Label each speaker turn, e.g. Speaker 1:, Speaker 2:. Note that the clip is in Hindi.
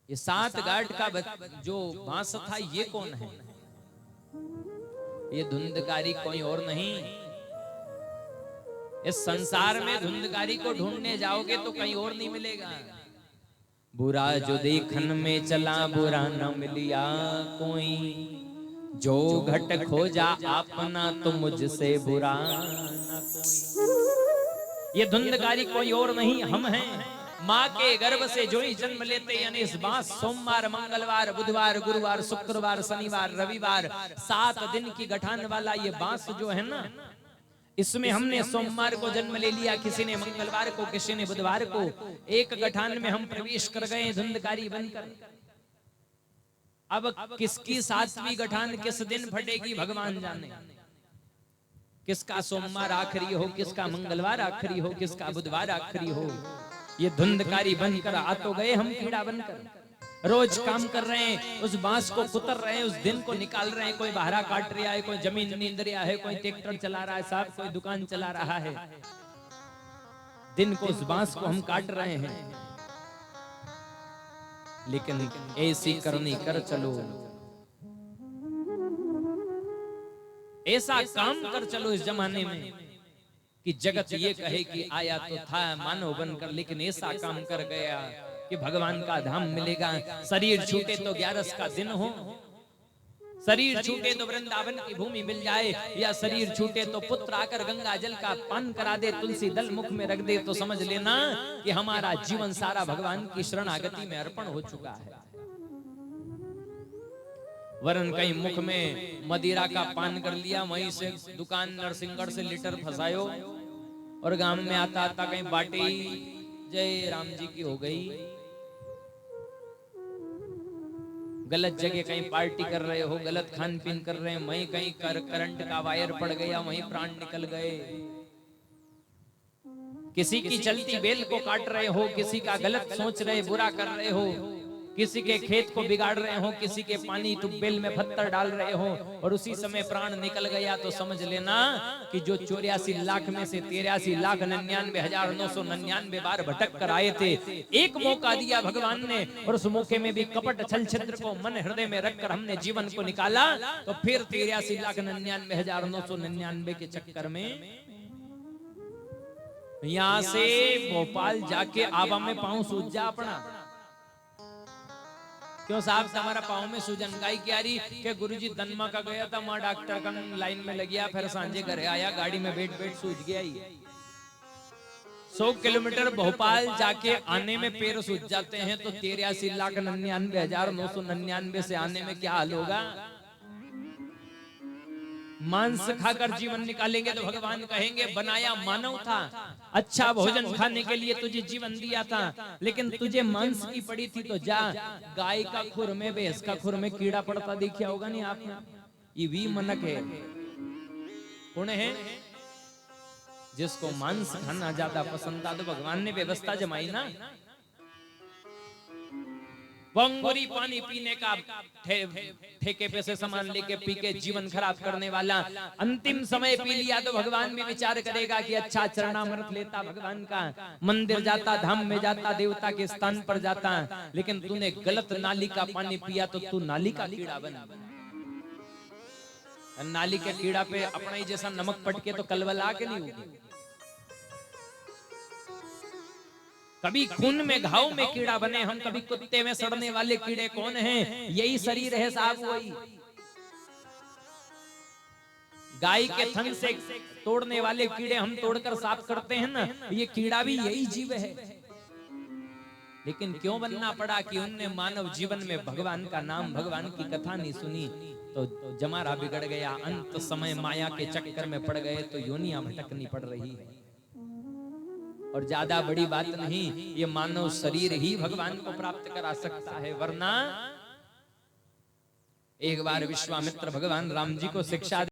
Speaker 1: ये 7 गांठ का जो बांस था ये कौन है? ये धुंधकारी कोई और नहीं। इस संसार में धुंधकारी को ढूंढने जाओगे तो कहीं और नहीं मिलेगा। बुरा जो देखन में चला बुरा न मिलिया कोई, जो घट खोजा अपना तो मुझसे बुरा न कोई। ये धुंधकारी कोई और नहीं, हम हैं। माँ के गर्भ से जो ही जन्म लेते यानी इस बांस सोमवार, मंगलवार, बुधवार, गुरुवार, शुक्रवार, शनिवार, रविवार 7 दिन की गठान वाला ये बांस जो है ना, इसमें हमने सोमवार को जन्म ले लिया, किसी ने मंगलवार को, किसी ने बुधवार को। एक गठान में हम प्रवेश कर गए धुंधकारी बनकर। अब किसकी 7वीं गठान किस दिन फटेगी भगवान जाने। किसका सोमवार आखिरी हो, किसका मंगलवार आखिरी हो, किसका बुधवार आखिरी हो। ये धुंधकारी बनकर आ तो गए हम कीड़ा बनकर। रोज काम कर रहे हैं, उस बांस को कुतर रहे हैं, उस दिन को निकाल रहे हैं। कोई बहरा काट रहा है, कोई जमीन नींद रहा है, कोई ट्रैक्टर चला रहा है, साहब कोई दुकान चला रहा है। दिन को उस बांस को हम काट रहे हैं। लेकिन ऐसी करनी कर चलो, ऐसा काम कर चलो इस जमाने में कि जगत ये कहे कि आया तो था मानव बनकर, लेकिन ऐसा काम कर गया कि भगवान का धाम मिलेगा। शरीर छूटे तो 11 का दिन हो, शरीर छूटे तो वृंदावन की भूमि मिल जाए, या शरीर छूटे तो पुत्र आकर गंगा जल का पान करा दे, तुलसी दल मुख में रख दे, तो समझ लेना कि हमारा जीवन सारा भगवान की शरणागति में अर्पण हो चुका है। वरन कहीं मुख में मदिरा का पान कर लिया, वहीं से दुकान नरसिंगढ़ से लीटर फंसायो और गांव में आता आता कहीं बाटी जय राम जी की हो गई। गलत जगह कहीं पार्टी कर रहे हो, गलत खान पीन कर रहे हैं, वहीं कहीं करंट का वायर पड़ गया, वहीं प्राण निकल गए। किसी की चलती बेल को काट रहे हो, किसी का गलत सोच रहे, बुरा कर रहे हो, किसी के खेत को बिगाड़ रहे हो, किसी के पानी ट्यूबवेल में पत्थर डाल रहे हो, और उसी समय प्राण निकल गया, तो समझ लेना कि जो 84 लाख में से 83,99,999 बार भटक कर आए थे, एक मौका दिया भगवान ने, और उस मौके में भी कपट छल छिद्र को मन हृदय में रखकर हमने जीवन को निकाला, तो फिर 83,99,999 के चक्कर में यहां से भोपाल जाके आवा में पांव सूज जा अपना। क्यों साहब हमारा पाँव में सूजन गाई क्या रही कि गुरुजी दनमा का गया था, माँ डॉक्टर का लाइन में लग गया, फिर सांझे घर आया, गाड़ी में बैठ बैठ सूज गया ही। 100 किलोमीटर भोपाल जाके आने में पैर सूज जाते हैं, तो 83,99,999 से आने में क्या हाल होगा। मांस खाकर जीवन निकालेंगे तो भगवान कहेंगे बनाया मानव था, अच्छा भोजन खाने के लिए तुझे जीवन दिया था, लेकिन तुझे मांस की पड़ी थी, तो जा गाय का खुर में, भैंस का खुर में कीड़ा पड़ता देखा होगा नहीं आपने। ये भी मनक है, कौन है? जिसको मांस खाना ज्यादा पसंद था, तो भगवान ने व्यवस्था जमाई ना। बंगुरी पानी पीने का ठेके पे से सामान लेके पी के जीवन खराब करने वाला, अंतिम समय पी लिया तो भगवान भी विचार करेगा कि अच्छा चरणामृत लेता, भगवान का मंदिर जाता, धाम में जाता, देवता के स्थान पर जाता, लेकिन तूने गलत नाली का पानी पिया तो तू नाली का कीड़ा बना। नाली के कीड़ा पे अपना ही जैसा नमक पटके तो कलवला के नहीं होगी। कभी खून में घाव में कीड़ा बने हम, कभी कुत्ते में सड़ने वाले कीड़े कौन हैं? यही शरीर है साहब। वही गाय के थन से तोड़ने वाले कीड़े हम तोड़कर साफ करते हैं ना, ये कीड़ा भी यही जीव है। लेकिन क्यों बनना पड़ा कि उनने मानव जीवन में भगवान का नाम, भगवान की कथा नहीं सुनी, तो जमारा बिगड़ गया। अंत समय माया के चक्कर में पड़ गए, तो योनियां भटकनी पड़ रही है। और ज्यादा बड़ी बात नहीं, ये मानव शरीर ही भगवान को प्राप्त करा सकता है, वरना एक बार विश्वामित्र भगवान राम जी को शिक्षा